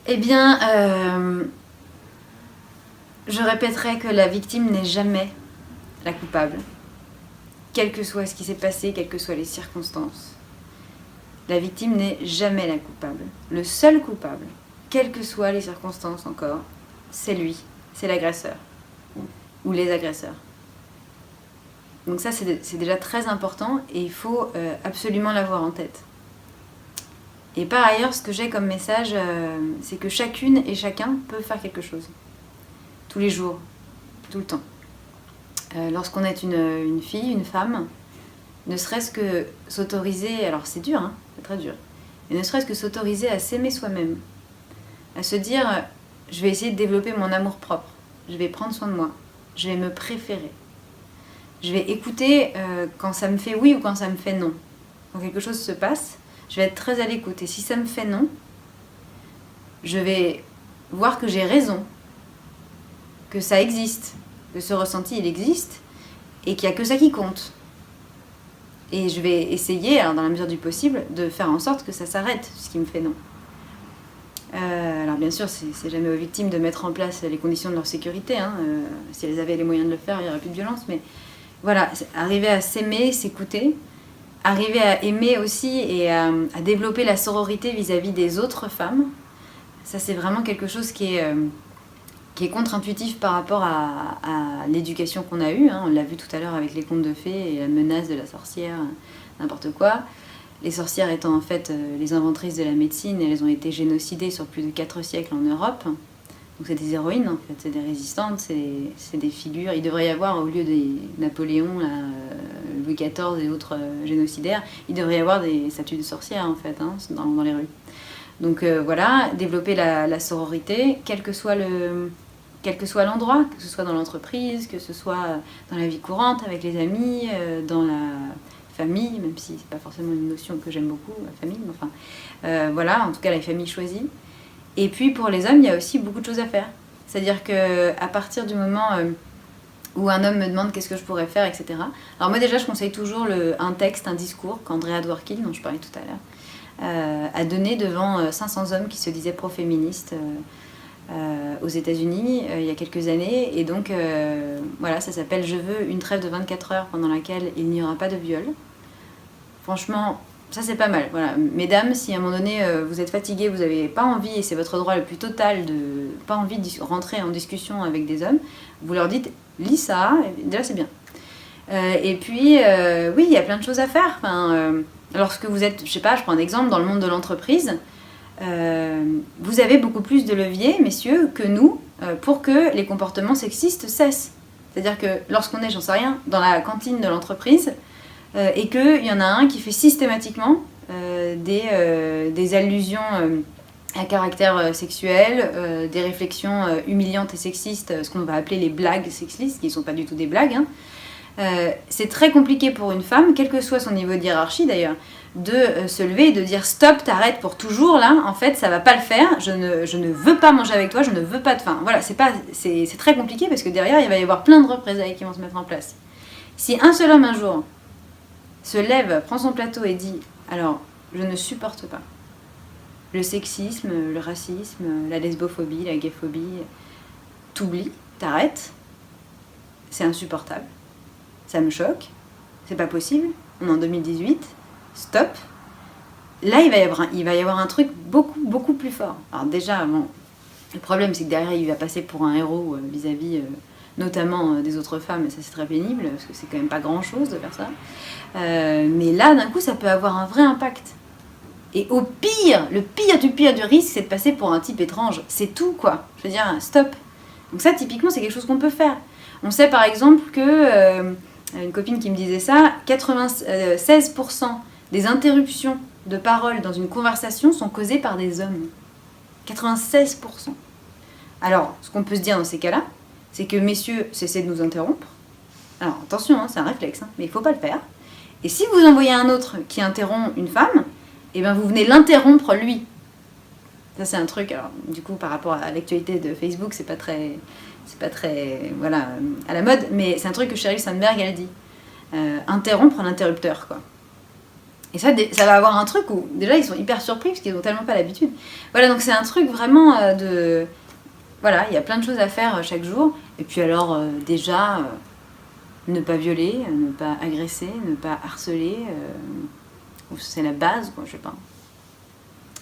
Eh bien, je répéterai que la victime n'est jamais la coupable, quel que soit ce qui s'est passé, quelles que soient les circonstances. La victime n'est jamais la coupable. Le seul coupable, quelles que soient les circonstances encore, c'est lui, c'est l'agresseur ou les agresseurs. Donc ça, c'est déjà très important et il faut absolument l'avoir en tête. Et par ailleurs, ce que j'ai comme message, c'est que chacune et chacun peut faire quelque chose. Tous les jours, tout le temps. Lorsqu'on est une fille, une femme, ne serait-ce que s'autoriser, alors c'est dur, hein, c'est très dur, mais ne serait-ce que s'autoriser à s'aimer soi-même, à se dire, je vais essayer de développer mon amour propre, je vais prendre soin de moi, je vais me préférer, je vais écouter quand ça me fait oui ou quand ça me fait non. Quand quelque chose se passe, je vais être très à l'écoute, et si ça me fait non, je vais voir que j'ai raison, que ça existe, que ce ressenti il existe, et qu'il n'y a que ça qui compte. Et je vais essayer, alors dans la mesure du possible, de faire en sorte que ça s'arrête, ce qui me fait non. Alors bien sûr, c'est jamais aux victimes de mettre en place les conditions de leur sécurité. Hein. Si elles avaient les moyens de le faire, il n'y aurait plus de violence. Mais voilà, arriver à s'aimer, s'écouter, arriver à aimer aussi et à développer la sororité vis-à-vis des autres femmes. Ça, c'est vraiment quelque chose qui est contre-intuitif par rapport à l'éducation qu'on a eue. Hein. On l'a vu tout à l'heure avec les contes de fées et la menace de la sorcière, n'importe quoi. Les sorcières étant en fait les inventrices de la médecine, et elles ont été génocidées sur plus de 4 siècles en Europe. Donc c'est des héroïnes en fait, c'est des résistantes, c'est des figures. Il devrait y avoir, au lieu des Napoléon, Louis XIV et autres génocidaires, il devrait y avoir des statues de sorcières en fait, hein, dans les rues. Donc voilà, développer la sororité, quel que soit l'endroit, que ce soit dans l'entreprise, que ce soit dans la vie courante, avec les amis, dans la famille, même si c'est pas forcément une notion que j'aime beaucoup, la famille, mais enfin, voilà, en tout cas la famille choisie. Et puis pour les hommes, il y a aussi beaucoup de choses à faire. C'est-à-dire qu'à partir du moment où un homme me demande qu'est-ce que je pourrais faire, etc. Alors moi déjà, je conseille toujours un texte, un discours qu'Andrea Dworkin, dont je parlais tout à l'heure, a donné devant 500 hommes qui se disaient pro-féministes aux États-Unis il y a quelques années. Et donc, voilà, ça s'appelle « Je veux une trêve de 24 heures pendant laquelle il n'y aura pas de viol ». Franchement, ça c'est pas mal. Voilà. Mesdames, si à un moment donné vous êtes fatiguées, vous n'avez pas envie, et c'est votre droit le plus total de pas envie de rentrer en discussion avec des hommes, vous leur dites « lis ça », déjà c'est bien. Et puis, oui, il y a plein de choses à faire. Enfin, lorsque vous êtes, je sais pas, je prends un exemple, dans le monde de l'entreprise, vous avez beaucoup plus de leviers, messieurs, que nous, pour que les comportements sexistes cessent. C'est-à-dire que lorsqu'on est, j'en sais rien, dans la cantine de l'entreprise, et qu'il y en a un qui fait systématiquement des allusions à caractère sexuel, des réflexions humiliantes et sexistes, ce qu'on va appeler les blagues sexistes, qui ne sont pas du tout des blagues, hein. C'est très compliqué pour une femme, quel que soit son niveau de hiérarchie d'ailleurs, de se lever et de dire stop, t'arrêtes pour toujours là, en fait ça va pas le faire, je ne veux pas manger avec toi, je ne veux pas de faim. Voilà, c'est très compliqué parce que derrière il va y avoir plein de représailles qui vont se mettre en place. Si un seul homme un jour se lève, prend son plateau et dit alors je ne supporte pas le sexisme, le racisme, la lesbophobie, la gayphobie, t'oublies, t'arrêtes, c'est insupportable. Ça me choque, c'est pas possible, on est en 2018, stop. Là, il va y avoir un truc beaucoup, beaucoup plus fort. Alors déjà, bon, le problème, c'est que derrière, il va passer pour un héros vis-à-vis notamment des autres femmes, et ça c'est très pénible, parce que c'est quand même pas grand-chose de faire ça. Mais là, d'un coup, ça peut avoir un vrai impact. Et au pire, le pire du risque, c'est de passer pour un type étrange. C'est tout, quoi. Je veux dire, stop. Donc ça, typiquement, c'est quelque chose qu'on peut faire. On sait par exemple que... une copine qui me disait ça, 96% des interruptions de parole dans une conversation sont causées par des hommes. 96%. Alors, ce qu'on peut se dire dans ces cas-là, c'est que messieurs, cessez de nous interrompre. Alors, attention, hein, c'est un réflexe, hein, mais il ne faut pas le faire. Et si vous envoyez un autre qui interrompt une femme, eh ben vous venez l'interrompre lui. Ça, c'est un truc, alors, du coup, par rapport à l'actualité de Facebook, c'est pas très, voilà, à la mode, mais c'est un truc que Sheryl Sandberg, elle dit. Interrompre un interrupteur, quoi. Et ça va avoir un truc où, déjà, ils sont hyper surpris parce qu'ils n'ont tellement pas l'habitude. Voilà, donc c'est un truc vraiment de... Voilà, il y a plein de choses à faire chaque jour. Et puis alors, déjà, ne pas violer, ne pas agresser, ne pas harceler. C'est la base, quoi, je sais pas.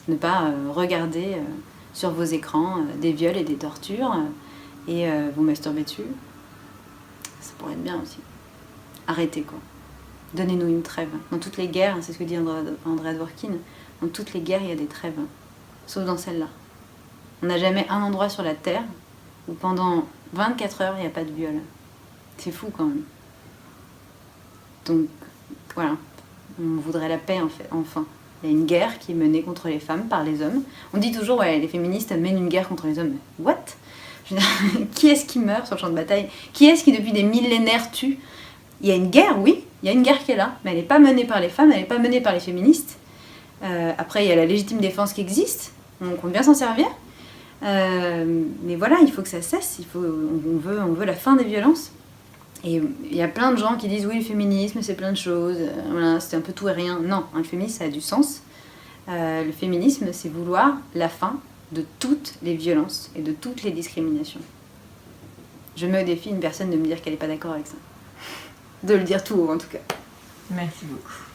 Ne pas regarder sur vos écrans des viols et des tortures et vous masturber dessus. Ça pourrait être bien aussi. Arrêtez, quoi. Donnez-nous une trêve. Dans toutes les guerres, c'est ce que dit Andrea Dworkin, dans toutes les guerres, il y a des trêves. Sauf dans celle-là. On n'a jamais un endroit sur la Terre où pendant 24 heures, il n'y a pas de viol. C'est fou quand même. Donc, voilà. On voudrait la paix, en fait, enfin. Il y a une guerre qui est menée contre les femmes par les hommes. On dit toujours, ouais, les féministes mènent une guerre contre les hommes. What? Je veux dire, qui est-ce qui meurt sur le champ de bataille? Qui est-ce qui, depuis des millénaires, tue? Il y a une guerre, oui. Il y a une guerre qui est là. Mais elle n'est pas menée par les femmes, elle n'est pas menée par les féministes. Après, il y a la légitime défense qui existe. On compte bien s'en servir. Mais voilà, il faut que ça cesse. On veut la fin des violences. Et il y a plein de gens qui disent oui, le féminisme c'est plein de choses, voilà, c'est un peu tout et rien. Non, le féminisme ça a du sens. Le féminisme c'est vouloir la fin de toutes les violences et de toutes les discriminations. Je mets au défi une personne de me dire qu'elle n'est pas d'accord avec ça. De le dire tout haut en tout cas. Merci beaucoup.